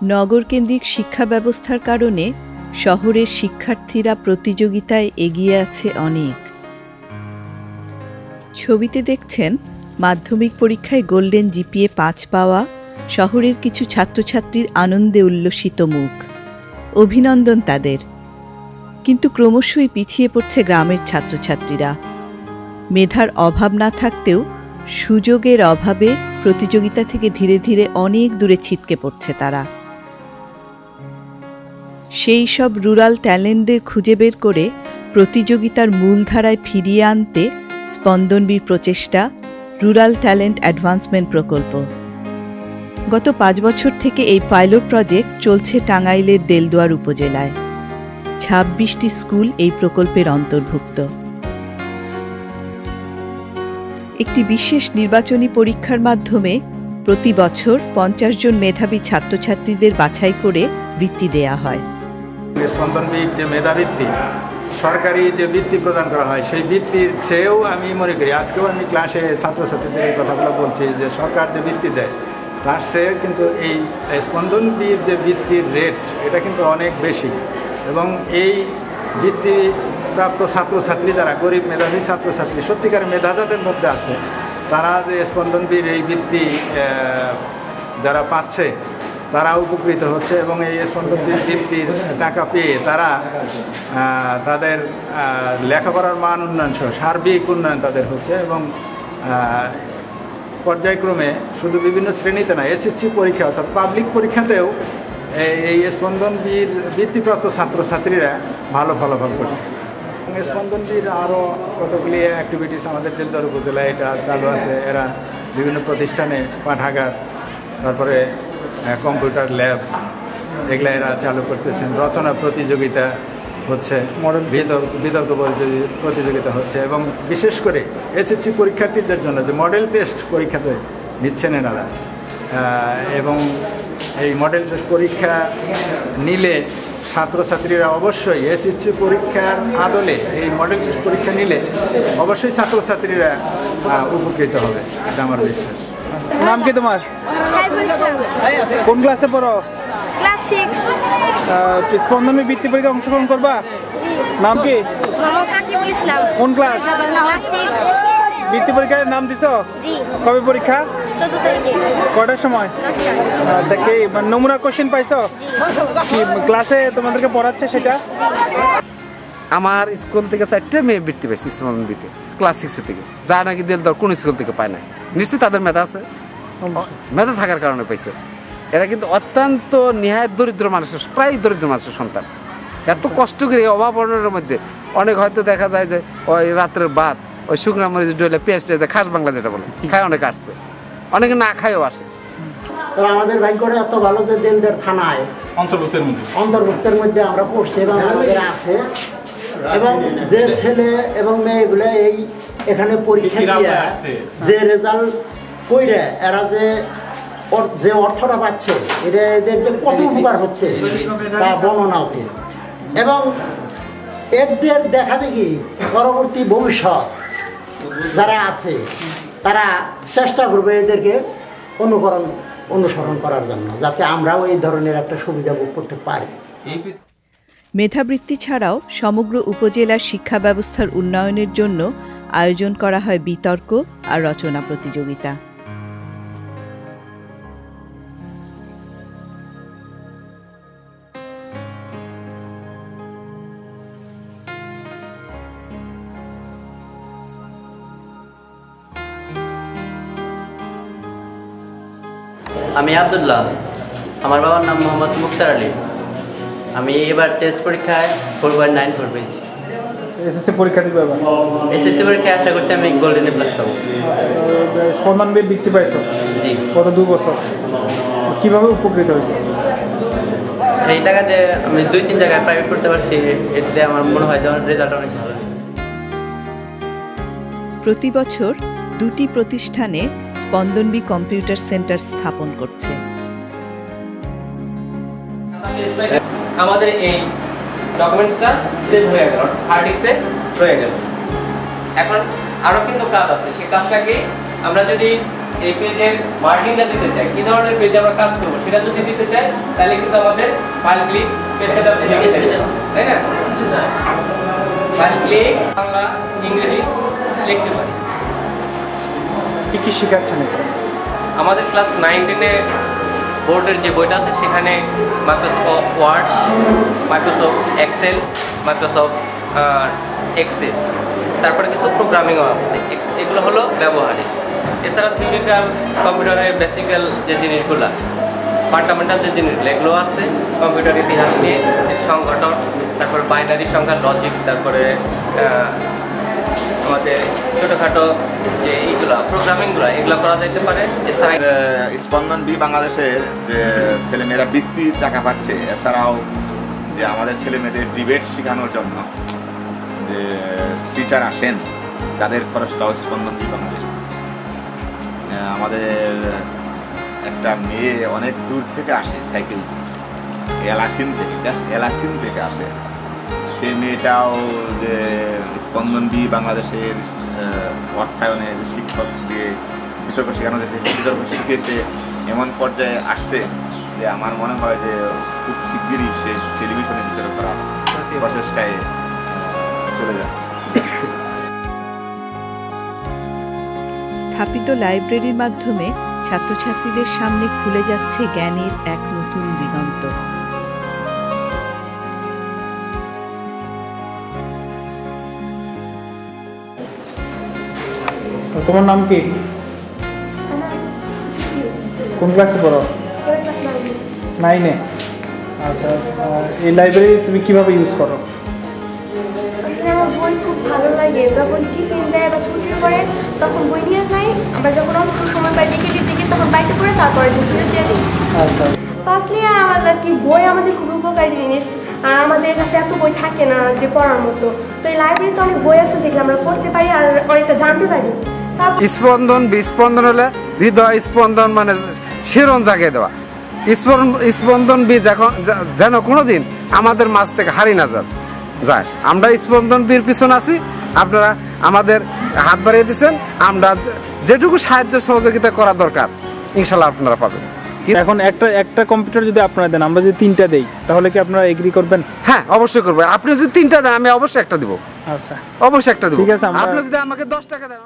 নগরকেন্দ্রিক শিক্ষা ব্যবস্থার কারণে শহরের শিক্ষার্থীরা প্রতিযোগিতায় এগিয়ে আছে অনেক। ছবিতে দেখছেন মাধ্যমিক পরীক্ষায় গোল্ডেন জিপিএ ৫ পাওয়া শহরের কিছু ছাত্রছাত্রীর আনন্দে উল্লসিত মুখ। অভিনন্দন তাদের। কিন্তু ক্রমশই পিছিয়ে পড়ছে গ্রামের ছাত্রছাত্রীরা। মেধার অভাব না থাকতেও সুযোগের অভাবে প্রতিযোগিতা থেকে ধীরে ধীরে অনেক দূরে ছিটকে পড়ছে তারা। সেই সব রুরাল ট্যালেন্টদের খুঁজে বের করে প্রতিযোগিতার মূলধারায় ফিরিয়ে আনতে স্পন্দনবির প্রচেষ্টা রুরাল ট্যালেন্ট অ্যাডভান্সমেন্ট প্রকল্প। গত ৫ বছর থেকে এই পাইলট প্রজেক্ট চলছে টাঙ্গাইলের দেলদুয়ার উপজেলায়। ২৬টি স্কুল এই প্রকল্পের অন্তর্ভুক্ত। একটি বিশেষ নির্বাচনী পরীক্ষার মাধ্যমে প্রতি বছর ৫০ জন মেধাবী ছাত্রছাত্রীদের বাছাই করে বৃত্তি দেয়া হয়। স্পন্দনবির যে মেধাবৃত্তি, সরকারি যে বৃত্তি প্রদান করা হয়, সেই বৃত্তির চেয়েও আমি মনে করি, আজকেও আমি ক্লাসে ছাত্রছাত্রীদের এই কথাগুলো বলছি, যে সরকার যে বৃত্তি দেয় তার চেয়ে কিন্তু এই স্পন্দনবির যে বৃত্তির রেট, এটা কিন্তু অনেক বেশি। এবং এই বৃত্তি প্রাপ্ত ছাত্রছাত্রী যারা গরিব মেধাবী ছাত্রছাত্রী, সত্যিকার মেধা যাদের মধ্যে আছে, তারা যে স্পন্দনবির এই বৃত্তি যারা পাচ্ছে তারা উপকৃত হচ্ছে। এবং এই স্পন্দনবির বৃত্তির টাকা পেয়ে তারা তাদের লেখাপড়ার মান উন্নয়ন সহ সার্বিক উন্নয়ন তাদের হচ্ছে। এবং পর্যায়ক্রমে শুধু বিভিন্ন শ্রেণীতে না, এসএসসি পরীক্ষা অর্থাৎ পাবলিক পরীক্ষাতেও এই স্পন্দনবির বৃত্তিপ্রাপ্ত ছাত্রছাত্রীরা ভালো ফলাফল করছে। স্পন্দনবির আরও কতগুলি অ্যাক্টিভিটিস আমাদের দেলদুয়ার উপজেলায় এটা চালু আছে। এরা বিভিন্ন প্রতিষ্ঠানে পাঠাগার, তারপরে কম্পিউটার ল্যাব, এগুলা এরা চালু করতেছেন। রচনা প্রতিযোগিতা হচ্ছে, বিতর্ক প্রতিযোগিতা হচ্ছে। এবং বিশেষ করে এসএসসি পরীক্ষার্থীদের জন্য যে মডেল টেস্ট পরীক্ষাতে নিচ্ছেন এনারা, এবং এই মডেল টেস্ট পরীক্ষা নিলে ছাত্রছাত্রীরা অবশ্যই এসএসসি পরীক্ষার আদলে এই মডেল টেস্ট পরীক্ষা নিলে অবশ্যই ছাত্রছাত্রীরা উপকৃত হবে, এটা আমার বিশ্বাস। নাম কি তোমার? কোন ক্লাসে পড়ো? ক্লাস 6। স্পন্দনবির বৃত্তি পরীক্ষায় অংশগ্রহণ করবা? নাম কি? কোন ক্লাস? বৃত্তি পরীক্ষায় নাম দিছো? কবে পরীক্ষা? 14 তারিখে। কটার সময়? আচ্ছা, কি নমুনা কোশ্চেন পাইছো? ক্লাসে তোমাদেরকে পড়াচ্ছে সেটা? আমার স্কুল থেকে 4টে মেয়ে বৃত্তি পাইছে স্পন্দনবিতে, ক্লাস 6 থেকে, যা নাকি দেলদুয়ার কোন স্কুল থেকে পায় না। নিশ্চয়ই তাদের মেধা আছে, মেধা থাকার কারণে পাইছে। এরা কিন্তু অত্যন্ত নিহায়ত দরিদ্র মানুষের, প্রায় দরিদ্র মানুষের সন্তান। এত কষ্ট করে অভাব অনটনের মধ্যে অনেক হয়তো দেখা যায় যে ওই রাত্রের ভাত, ওই শুকনো মরিচ ডলে পেঁয়াজ খাস বাংলা যেটা বলে, খায় অনেকে আসছে, অনেকে না খায়ও আসে। আমাদের ভাগ্যটা এত ভালো যে দেলদুয়ার থানায় অন্তর্ভুক্তের মধ্যে আমরা পড়ছি এবং আমাদের আছে। এবং যে ছেলে এবং মেয়েগুলো এই এখানে পরীক্ষা দিয়ে যে রেজাল্ট কইরে এরা যে অর্থটা পাচ্ছে, এটা এদের যে কত উপকার হচ্ছে তা বর্ণনা হতে। এবং এদের দেখা দেখি পরবর্তী ভবিষ্যৎ যারা আছে তারা চেষ্টা করবে এদেরকে অনুসরণ করার জন্য, যাতে আমরাও এই ধরনের একটা সুবিধা ভোগ করতে পারি। মেধাবৃত্তি ছাড়াও সমগ্র উপজেলার শিক্ষা ব্যবস্থার উন্নয়নের জন্য আয়োজন করা হয় বিতর্ক আর রচনা প্রতিযোগিতা। আমি আব্দুল্লাহ, আমার বাবার নাম মোহাম্মদ মুক্তার আলী। আমি এবার টেস্ট পরীক্ষায় 4.94 পেয়েছি। এসএসসি পরীক্ষা দিবে এবার? এসএসসি পরীক্ষায় আশা করছি আমি গোল্ডেন এ প্লাস পাবো। স্পন্দনবির বৃত্তি পাইছো? জি। গত 2 বছর কিভাবে উপকৃত হয়েছে? এই টাকা দিয়ে আমি 2-3 জায়গায় প্রাইভেট করতে পারছি, এতে আমার মনে হয় যে আমার রেজাল্ট অনেক ভালো হয়েছে। প্রতি বছর 2টি প্রতিষ্ঠানে স্পন্দনবি কম্পিউটার সেন্টার স্থাপন করছে। আমাদের এই ডকুমেন্টসটা সেভ হয়ে গেল, হার্ড ডিস্কে রয়ে গেল। এখন আরো কিন্তু কাজ আছে, সেই কাজটাকে আমরা যদি এই পেজের মার্জিনটা দিতে চাই, কি ধরনের পেজে আমরা কাজ করব সেটা যদি দিতে চাই, তাহলে কিন্তু আমাদের ফাইল ক্লিক পেজ সেটআপ দিতে হবে, তাই না? ফাইল ক্লিক বাংলা ইংরেজি লিখতে পারি। কি কি শেখাচ্ছেন? আমাদের ক্লাস 9-10 বোর্ডের যে বইটা আছে সেখানে Microsoft Word, Microsoft Excel, Microsoft Access, তারপরে কিছু প্রোগ্রামিংও আছে। এগুলো হলো ব্যবহারিক। এছাড়া থিওরিক্যাল কম্পিউটারের বেসিক্যাল যে জিনিসগুলো, ফান্ডামেন্টাল যে জিনিসগুলো এগুলো আছে। কম্পিউটার ইতিহাস নিয়ে সংগঠন, তারপরে বাইনারি সংখ্যা, লজিক, তারপরে আমাদের ছোটোখাটো যে এইগুলো প্রোগ্রামিংগুলো এগুলো করা যেতে পারে। এছাড়া স্পন্দন বি বাংলাদেশের যে ছেলেমেয়েরা বৃত্তি টাকা পাচ্ছে, এছাড়াও যে আমাদের ছেলেমেয়েদের ডিবেট শেখানোর জন্য যে টিচার আসেন, তাদের খরচটাও স্পন্দন বি বাংলাদেশ দিচ্ছে। আমাদের একটা মেয়ে অনেক দূর থেকে আসে সাইকেল, এলাসিন থেকে, জাস্ট এলাসিন থেকে আসে। সেই মেয়েটাও যে স্পন্দন বি বাংলাদেশের অর্থায়নের শিক্ষক দিয়ে বিতর্ক শেখানো, বিতর্ক শিখিয়েছে এমন পর্যায়ে আসছে যে আমার মনে হয় যে খুব শিগগিরই সে টেলিভিশনে বিতর্ক করা প্রচেষ্টায় চলে যায়। স্থাপিত লাইব্রেরির মাধ্যমে ছাত্রছাত্রীদের সামনে খুলে যাচ্ছে জ্ঞানের এক নতুন দিগন্ত। তোমার নাম কি? কোন ক্লাসে পড়ো? 9-এ। আচ্ছা, এই লাইব্রেরি তুমি কিভাবে ইউজ করো? আমার বই খুব ভালো লাগে, যখন টিফিন দেয় বা ছুটির পরে তখন বই নিয়ে যাই, আবার যখন অবসর সময় পাই বিকেলের দিকে তখন বাইরে পড়ে তারপরে দুপুরে দিয়ে দিই। আচ্ছা, ফার্স্টলি আমাদের কি বই আমাদের খুব উপকারী জিনিস, আর আমাদের কাছে এত বই থাকে না যে পড়ার মতো। তো এই লাইব্রেরিতে অনেক বই আছে যেগুলো আমরা পড়তে পারি আর অনেকটা জানতে পারি। স্পন্দন বিস্পন্দন হলে হৃদয় স্পন্দন, মানে শিরন জাগিয়ে দেওয়া। স্পন্দন বি যেন কোনোদিন আমাদের মাঝ থেকে হারিয়ে না যায়। আমরা স্পন্দন বীর পিছনে আছি, আপনারা আমাদের হাত বাড়িয়ে দিচ্ছেন। আমরা যেটুকু সাহায্য সহযোগিতা করা দরকার ইনশাল্লাহ আপনারা পাবেন। এখন একটা কম্পিউটার যদি আপনারা দেন, আমরা যদি 3টা দেই, তাহলে কি আপনারা এগ্রি করবেন? হ্যাঁ, অবশ্যই করবেন। আপনি যদি 3টা দেন আমি অবশ্যই একটা দিব। আচ্ছা, অবশ্যই একটা দিব। ঠিক আছে। আপনি যদি আমাকে 10 টাকা দেন